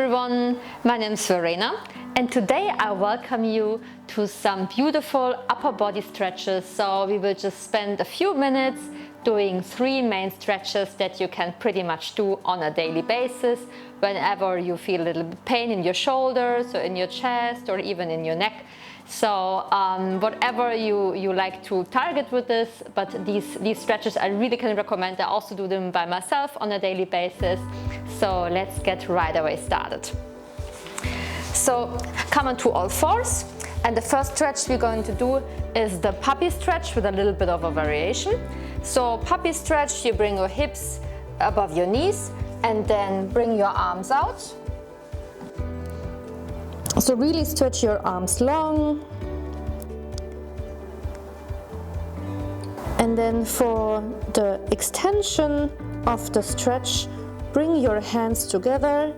everyone, my name is Verena and today I welcome you to some beautiful upper body stretches. So we will just spend a few minutes doing 3 main stretches that you can pretty much do on a daily basis whenever you feel a little bit pain in your shoulders or in your chest or even in your neck. So whatever you like to target with this, but these stretches I really can recommend. I also do them by myself on a daily basis. So let's get right away started. So come onto all fours, and the first stretch we're going to do is the puppy stretch with a little bit of a variation. So puppy stretch, you bring your hips above your knees and then bring your arms out. So really stretch your arms long. And then for the extension of the stretch, bring your hands together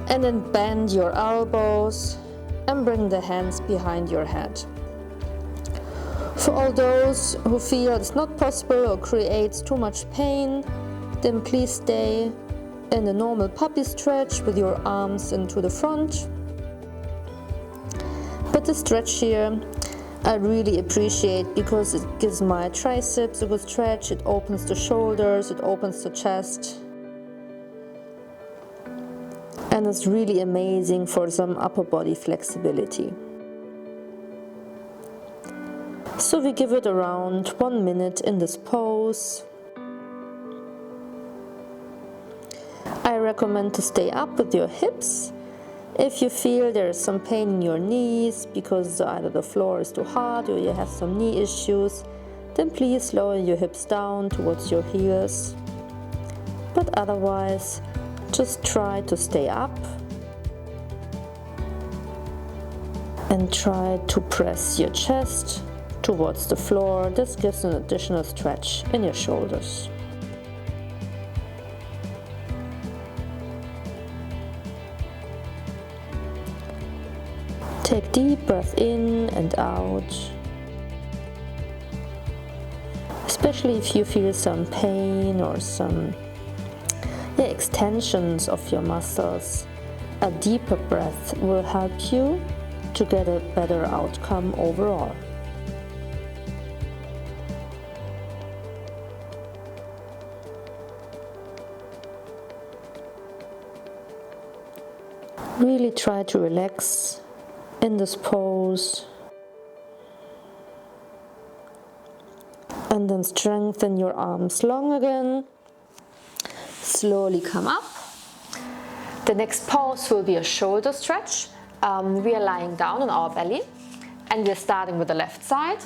and then bend your elbows and bring the hands behind your head. For all those who feel it's not possible or creates too much pain, then please stay in the normal puppy stretch with your arms into the front. But the stretch here I really appreciate because it gives my triceps a good stretch, it opens the shoulders, it opens the chest. And it's really amazing for some upper body flexibility. So we give it around 1 minute in this pose. I recommend to stay up with your hips. If you feel there is some pain in your knees because either the floor is too hard or you have some knee issues, then please lower your hips down towards your heels. But otherwise, just try to stay up and try to press your chest towards the floor. This gives an additional stretch in your shoulders. Take deep breath in and out, especially if you feel some pain or some extensions of your muscles. A deeper breath will help you to get a better outcome overall. Really try to relax in this pose and then strengthen your arms long again. Slowly come up. The next pose will be a shoulder stretch. We are lying down on our belly and we're starting with the left side.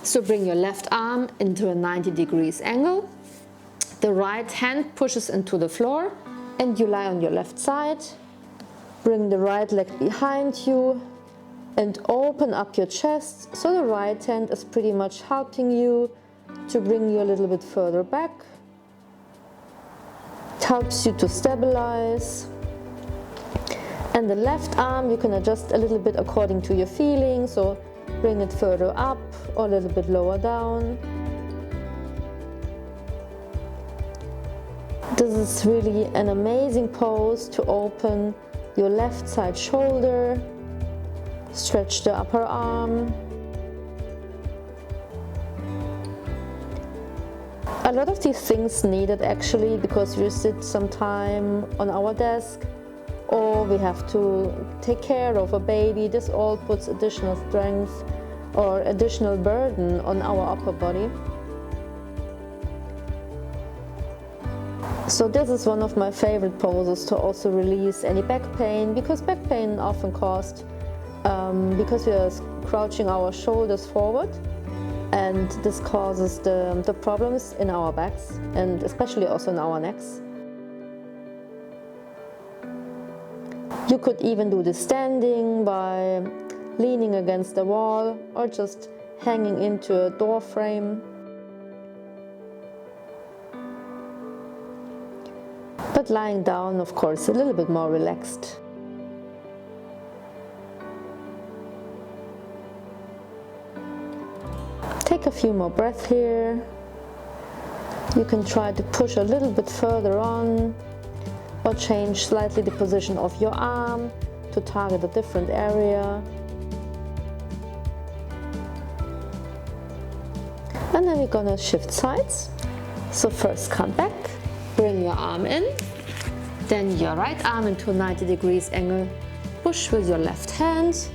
So bring your left arm into a 90 degrees angle. The right hand pushes into the floor and you lie on your left side. Bring the right leg behind you and open up your chest so the right hand is pretty much helping you to bring you a little bit further back. It helps you to stabilize. And the left arm you can adjust a little bit according to your feeling, so bring it further up or a little bit lower down. This is really an amazing pose to open your left side shoulder, stretch the upper arm. A lot of these things needed actually because we sit some time on our desk or we have to take care of a baby. This all puts additional strength or additional burden on our upper body. So this is one of my favorite poses to also release any back pain, because back pain often caused because we are crouching our shoulders forward, and this causes the problems in our backs and especially also in our necks. You could even do this standing by leaning against the wall or just hanging into a door frame. But lying down, of course, a little bit more relaxed. Take a few more breaths here. You can try to push a little bit further on, or or change slightly the position of your arm to target a different area. And then we're gonna shift sides. So first come back, bring your arm in, then your right arm into a 90 degrees angle, push with your left hand.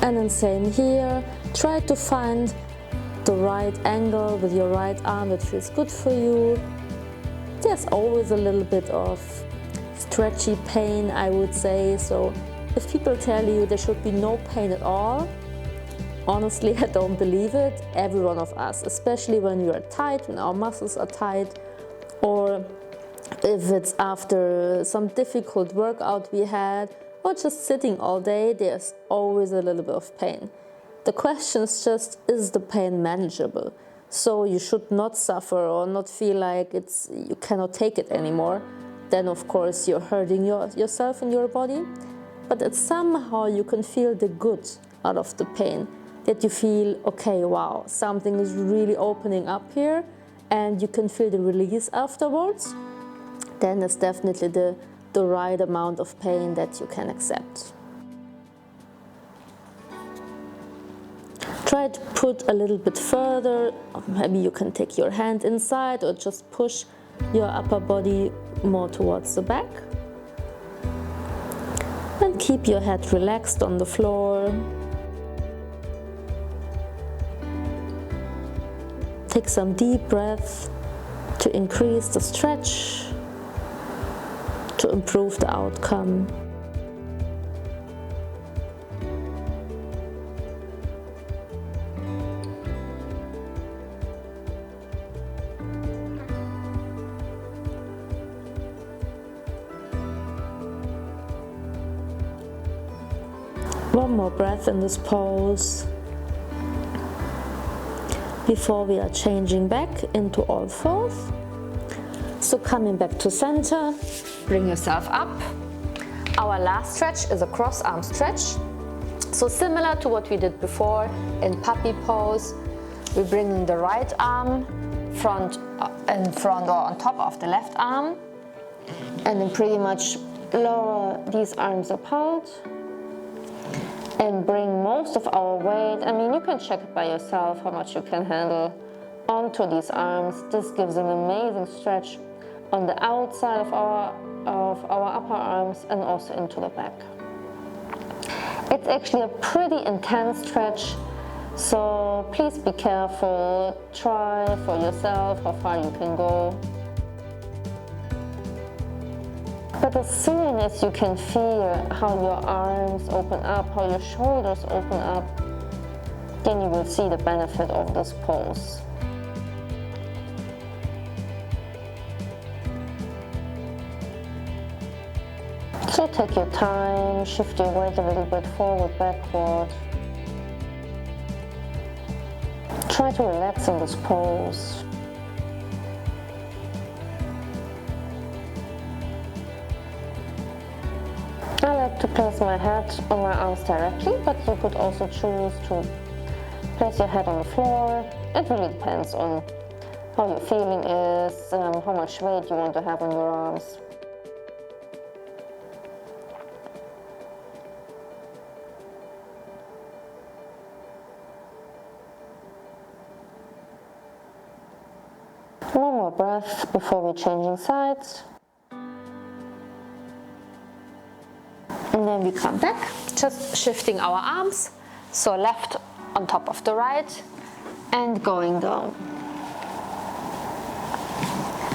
And then same here, try to find the right angle with your right arm that feels good for you. There's always a little bit of stretchy pain, I would say, so if people tell you there should be no pain at all, honestly, I don't believe it. Every one of us, especially when we are tight, when our muscles are tight, or if it's after some difficult workout we had, or just sitting all day, there's always a little bit of pain. The question is just, is the pain manageable? So you should not suffer or not feel like you cannot take it anymore. Then of course you're hurting yourself and your body. But that somehow you can feel the good out of the pain. That you feel, okay, wow, something is really opening up here, and you can feel the release afterwards. Then it's definitely the right amount of pain that you can accept. Try to put a little bit further, maybe you can take your hand inside or just push your upper body more towards the back. And keep your head relaxed on the floor. Take some deep breaths to increase the stretch, to improve the outcome. One more breath in this pose before we are changing back into all fours. So coming back to center, bring yourself up. Our last stretch is a cross arm stretch. So similar to what we did before in puppy pose, we bring in the right arm in front or on top of the left arm, and then pretty much lower these arms apart and bring most of our weight, I mean, you can check it by yourself how much you can handle, onto these arms. This gives an amazing stretch on the outside of our upper arms and also into the back. It's actually a pretty intense stretch, so please be careful. Try for yourself how far you can go. But as soon as you can feel how your arms open up, how your shoulders open up, then you will see the benefit of this pose. So take your time, shift your weight a little bit forward, backward. Try to relax in this pose. I like to place my head on my arms directly, but you could also choose to place your head on the floor. It really depends on how your feeling is, how much weight you want to have on your arms. One more breath before we're changing sides. And then we come back, just shifting our arms, so left on top of the right and going down.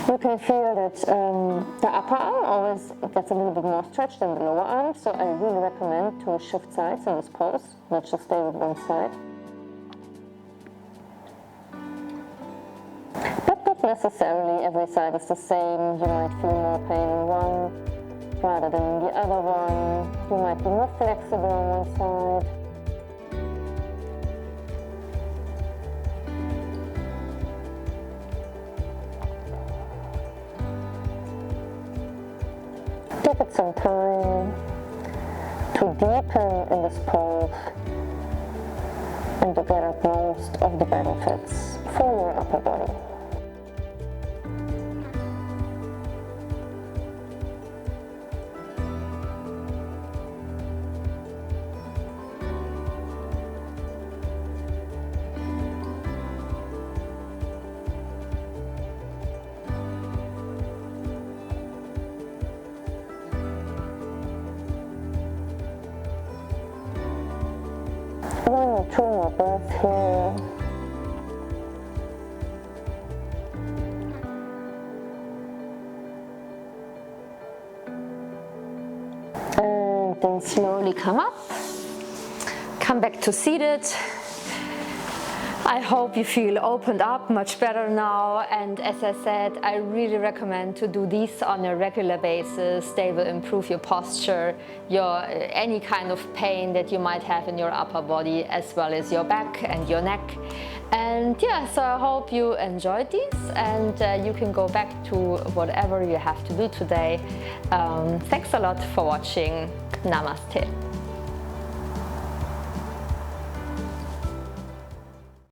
You can feel that the upper arm always gets a little bit more stretched than the lower arm, so I really recommend to shift sides in this pose, not just stay with one side. But not necessarily every side is the same. You might feel more pain in one rather than the other one. You might be more flexible on one side. Give it some time to deepen in this pose and to get at most of the benefits for your upper body. trying my best here. And then slowly come up, come back to seated. I hope you feel opened up much better now, and as I said, I really recommend to do these on a regular basis. They will improve your posture, your any kind of pain that you might have in your upper body, as well as your back and your neck. And yeah, so I hope you enjoyed these, and you can go back to whatever you have to do today. Thanks a lot for watching. Namaste.